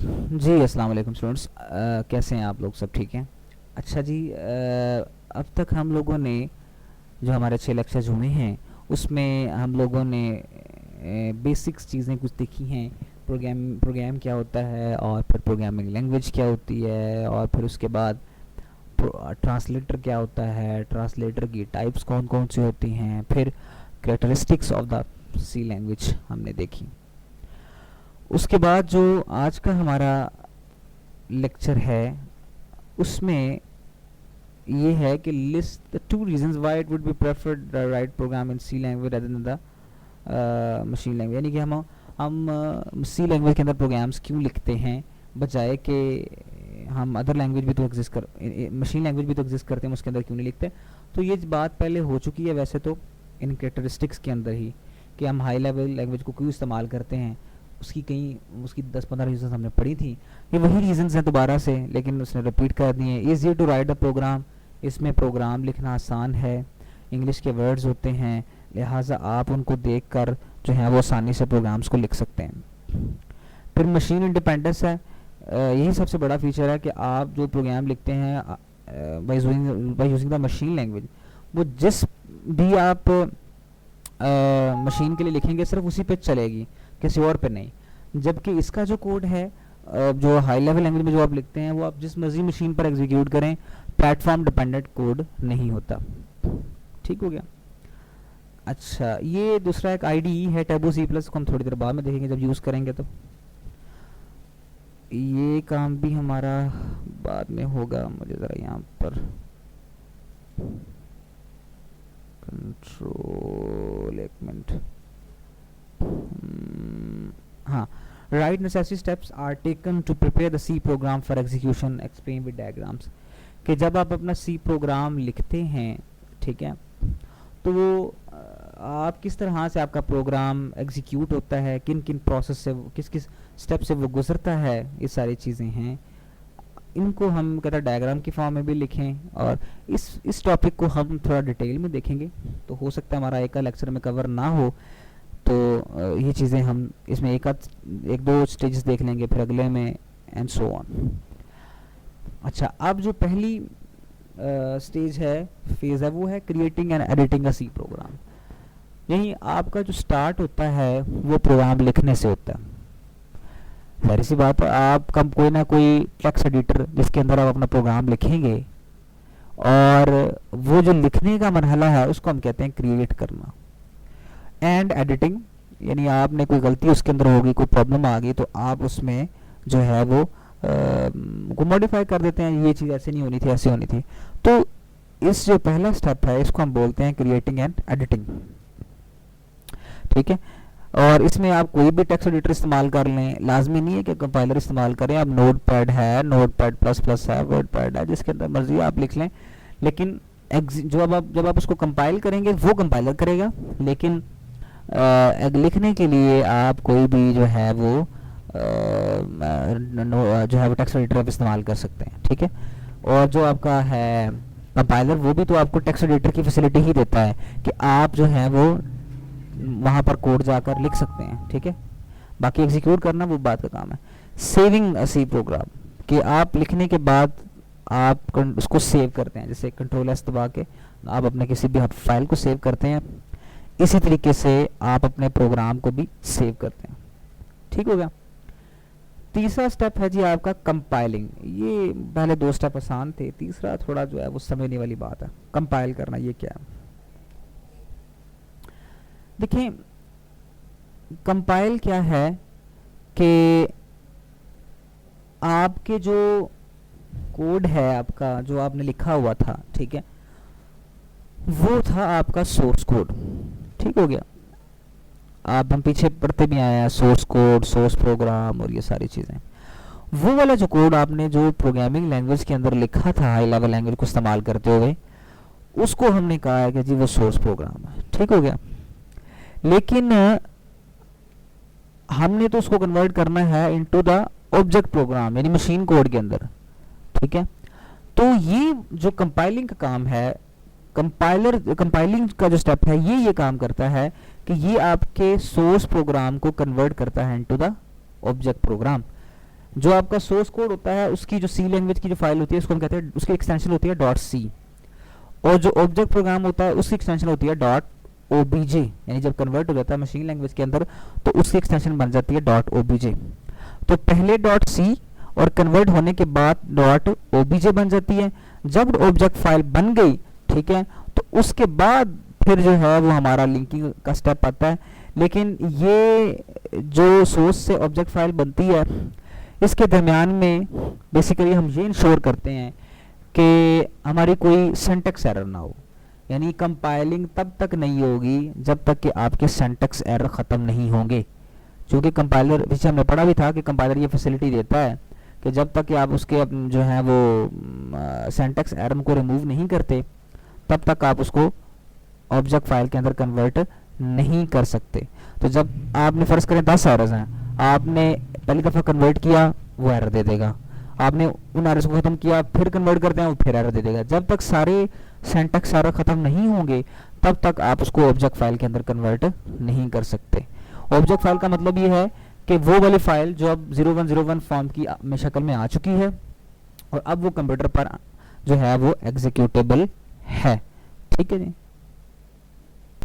जी अस्सलाम वालेकुम स्टूडेंट्स, कैसे हैं आप लोग? सब ठीक हैं? अच्छा जी, अब तक हम लोगों ने जो हमारे 6 लेक्चर्स हुए हैं उसमें हम लोगों ने बेसिक्स चीज़ें कुछ देखी हैं। प्रोग्राम क्या होता है, और फिर प्रोग्रामिंग लैंग्वेज क्या होती है, और फिर उसके बाद ट्रांसलेटर क्या होता है, ट्रांसलेटर की टाइप्स कौन कौन सी होती हैं, फिर characteristics of the C language हमने देखी। उसके बाद जो आज का हमारा लेक्चर है उसमें ये है कि list the 2 reasons why it would be preferred write program in C language rather than the machine language. यानी कि हम सी लैंग्वेज के अंदर प्रोग्राम्स क्यों लिखते हैं, बजाय कि हम अदर लैंग्वेज भी तो एग्जिस्ट कर मशीन लैंग्वेज भी तो एग्जिस्ट करते हैं उसके अंदर क्यों नहीं लिखते। तो ये बात पहले हो चुकी है वैसे तो इन कैरेक्टरिस्टिक्स के अंदर ही, कि हम हाई लेवल लैंग्वेज को क्यों इस्तेमाल करते हैं। उसकी 10-15 रीजन हमने पढ़ी थी। ये वही रीजंस हैं दोबारा से, लेकिन उसने रिपीट कर दिए। Easy to write the program, इसमें प्रोग्राम लिखना आसान है, इंग्लिश के वर्ड्स होते हैं, लिहाजा आप उनको देख कर जो है वो आसानी से प्रोग्राम्स को लिख सकते हैं। फिर मशीन इंडिपेंडेंस है, यही सबसे बड़ा फीचर है कि आप जो प्रोग्राम लिखते हैं by using the machine language, वो जिस भी आप मशीन के लिए लिखेंगे सिर्फ उसी पे चलेगी, किसी और पे नहीं। जबकि इसका जो कोड है, जो हाई लेवल लैंग्वेज में जो आप लिखते हैं, वो आप जिस मर्जी मशीन पर एग्जीक्यूट करें, प्लेटफॉर्म डिपेंडेंट कोड नहीं होता। ठीक हो गया। अच्छा, ये दूसरा एक आईडी है टैबू सी प्लस को हम थोड़ी देर बाद में देखेंगे जब यूज़ करेंगे। तो ये काम भी हमारा बाद में होगा। मुझे ज़रा यहाँ पर कंट्रोल, एक मिनट। हाँ, write necessary steps are taken to prepare the C program for execution, explain with diagrams. कि जब आप अपना सी प्रोग्राम लिखते हैं, ठीक है, तो वो आप किस तरह से आपका प्रोग्राम एग्जीक्यूट होता है, किन किन प्रोसेस से, किस किस स्टेप से वो गुजरता है, ये सारी चीज़ें हैं। इनको हम कहते हैं डायग्राम की फॉर्म में भी लिखें, और इस टॉपिक को हम थोड़ा डिटेल में देखेंगे। तो हो सकता है हमारा एक लेक्चर में कवर ना हो, तो ये चीज़ें हम इसमें एक दो स्टेजेस देख लेंगे, फिर अगले में एंड सो ऑन। अच्छा, अब जो पहली स्टेज है, फेज़ है, वो है creating and editing a C program. यही आपका जो स्टार्ट होता है वो प्रोग्राम लिखने से होता है। जाहिर सी बात है, आपका कोई ना कोई टेक्स्ट एडिटर जिसके अंदर आप अपना प्रोग्राम लिखेंगे, और वो जो लिखने का मरहला है उसको हम कहते हैं क्रिएट करना। एंड एडिटिंग, यानी आपने कोई गलती उसके अंदर होगी, कोई प्रॉब्लम आ गई, तो आप उसमें जो है वो को मॉडिफाई कर देते हैं, ये चीज़ ऐसे नहीं होनी थी, ऐसे होनी थी। तो इस जो पहला स्टेप है इसको हम बोलते हैं क्रिएटिंग एंड एडिटिंग। ठीक है, और इसमें आप कोई भी टेक्स्ट एडिटर इस्तेमाल कर लें, लाजमी नहीं है कि कंपाइलर इस्तेमाल करें। अब नोटपैड है, नोटपैड प्लस प्लस है, वर्डपैड है, जिसके अंदर मर्जी आप लिख लें। लेकिन जब आप उसको कंपाइल करेंगे वो कंपाइलर करेगा, लेकिन लिखने के लिए आप कोई भी जो है वो जो है वो टेक्स्ट एडिटर आप इस्तेमाल कर सकते हैं। ठीक है, और जो आपका है कंपाइलर, वो भी तो आपको टेक्स्ट एडिटर की फैसिलिटी ही देता है कि आप जो है वो वहाँ पर कोड जाकर लिख सकते हैं। ठीक है, बाकी एग्जीक्यूट करना वो बात का काम है। सेविंग सी प्रोग्राम, कि आप लिखने के बाद आप उसको सेव करते हैं, जैसे कंट्रोल एस दबा के आप अपने किसी भी फाइल को सेव करते हैं, इसी तरीके से आप अपने प्रोग्राम को भी सेव करते हैं। ठीक हो गया। तीसरा स्टेप है जी आपका कंपाइलिंग। ये पहले 2 स्टेप आसान थे, तीसरा थोड़ा जो है वो समझने वाली बात है। कंपाइल करना ये क्या है? देखिए, कंपाइल क्या है कि आपके जो कोड है, आपका जो आपने लिखा हुआ था, ठीक है, वो था आपका सोर्स कोड। ठीक हो गया। आप हम पीछे पढ़ते भी आए हैं, सोर्स कोड, सोर्स प्रोग्राम और ये सारी चीज़ें। वो वाला जो कोड आपने जो प्रोग्रामिंग लैंग्वेज के अंदर लिखा था हाई लेवल लैंग्वेज को इस्तेमाल करते हुए, उसको हमने कहा है कि जी वो सोर्स प्रोग्राम है। ठीक हो गया। लेकिन हमने तो उसको कन्वर्ट करना है इनटू द ऑब्जेक्ट प्रोग्राम, यानी मशीन कोड के अंदर। ठीक है, तो ये जो कंपाइलिंग का काम है, कंपाइलिंग का जो स्टेप है, ये काम करता है कि ये आपके सोर्स प्रोग्राम को कन्वर्ट करता है इनटू द ऑब्जेक्ट प्रोग्राम। जो आपका सोर्स कोड होता है उसकी जो सी लैंग्वेज की जो फाइल होती है उसको हम कहते हैं, उसकी एक्सटेंशन होती है डॉट सी, और जो ऑब्जेक्ट प्रोग्राम होता है उसकी एक्सटेंशन होती है डॉट ओबीजे, यानी जब कन्वर्ट हो जाता है मशीन लैंग्वेज के अंदर तो उसकी एक्सटेंशन बन जाती है डॉट ओबीजे। तो पहले डॉट सी और कन्वर्ट होने के बाद डॉट ओबीजे बन जाती है। जब ऑब्जेक्ट फाइल बन गई, ठीक है, तो उसके बाद फिर जो है वो हमारा लिंकिंग का स्टेप आता है। लेकिन ये जो सोर्स से ऑब्जेक्ट फाइल बनती है इसके दरमियान में बेसिकली हम ये इंश्योर करते हैं कि हमारी कोई सिंटैक्स एरर ना हो, यानी कंपाइलिंग तब तक नहीं होगी जब तक कि आपके सिंटैक्स एरर ख़त्म नहीं होंगे। क्योंकि कंपाइलर, पीछे हमने पढ़ा भी था कि कंपाइलर ये फैसिलिटी देता है कि जब तक कि आप उसके जो है वो सिंटैक्स एरर को रिमूव नहीं करते तब तक आप उसको ऑब्जेक्ट फाइल के अंदर कन्वर्ट नहीं कर सकते। तो जब आपने फ़र्ज़ करें 10 एरर्स हैं, आपने पहली दफ़ा कन्वर्ट किया वो एरर दे देगा, आपने उन एरर्स को ख़त्म किया फिर कन्वर्ट करते हैं वो फिर एरर दे देगा। जब तक सारे सिंटैक्स एरर ख़त्म नहीं होंगे तब तक आप उसको ऑब्जेक्ट फाइल के अंदर कन्वर्ट नहीं कर सकते। ऑब्जेक्ट फाइल का मतलब ये है कि वो वाली फाइल जो अब 0101 फॉर्म की में शक्ल में आ चुकी है और अब वो कंप्यूटर पर जो है वो एग्जीक्यूटेबल है। ठीक है जी।